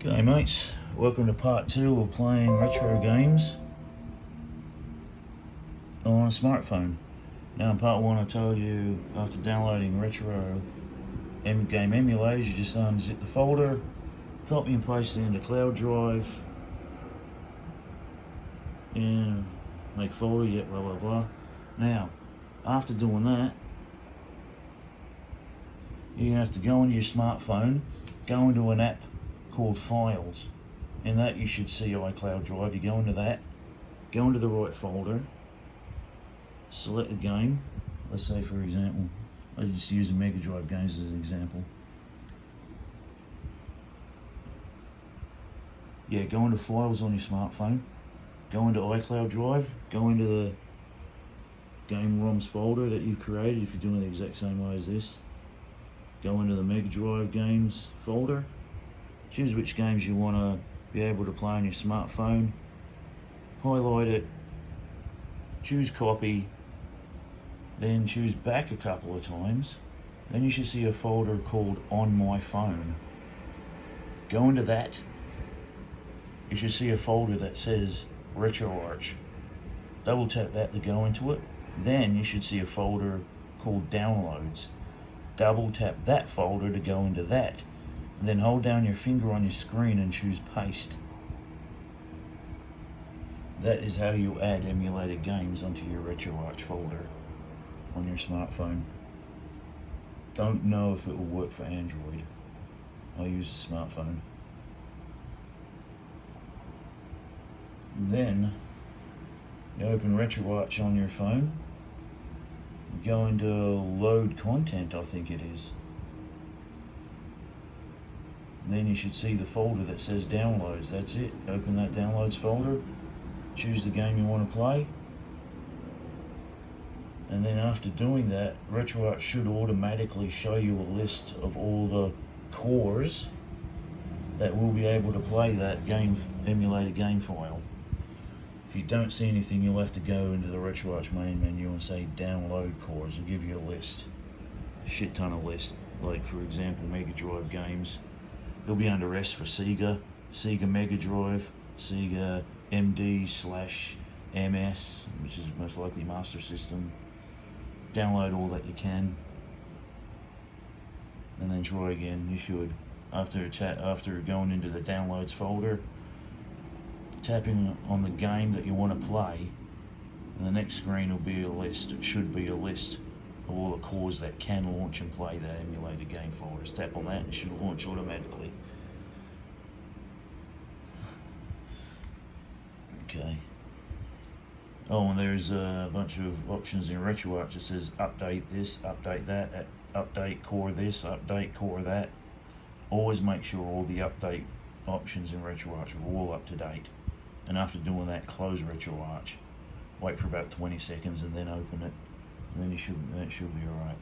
G'day mates, welcome to part 2 of playing retro games on a smartphone. Now in part 1 I told you after downloading retro game emulators you just unzip the folder, copy and paste it into cloud drive, and make folder, yeah, blah blah blah. Now after doing that you have to go into your smartphone, go into an app called Files. In that you should see iCloud Drive. You go into that, go into the right folder, select the game. Let's say for example, I just use Mega Drive games as an example. Yeah, go into Files on your smartphone, go into iCloud Drive, go into the Game ROMs folder that you've created if you're doing the exact same way as this. Go into the Mega Drive games folder, choose which games you want to be able to play on your smartphone, highlight it, choose copy, then choose back a couple of times. Then you should see a folder called On My Phone. Go into that. You should see a folder that says RetroArch. Double tap that to go into it. Then you should see a folder called Downloads. Double tap that folder to go into that. And then hold down your finger on your screen and choose Paste. That is how you add emulated games onto your RetroArch folder on your smartphone. Don't know if it will work for Android. I use a smartphone. Then you open RetroArch on your phone, go into Load Content, I think it is. Then you should see the folder that says Downloads. That's it. Open that Downloads folder, choose the game you want to play, and then after doing that, RetroArch should automatically show you a list of all the cores that will be able to play that game, emulated game file. If you don't see anything, you'll have to go into the RetroArch main menu and say Download cores. It'll give you a list, shit ton of lists. Like for example, Mega Drive games. It'll be under S for Sega, Sega Mega Drive, Sega MD/MS, which is most likely Master System. Download all that you can, and then try again. You should, after going into the Downloads folder, tapping on the game that you want to play, and the next screen will be a list. It should be a list of all the cores that can launch and play that emulated game folder. Just tap on that and it should launch automatically. Okay. Oh, and there's a bunch of options in RetroArch that says update this, update that, update core this, update core that. Always make sure all the update options in RetroArch are all up to date. And after doing that, close RetroArch. Wait for about 20 seconds and then open it. And then that should be alright.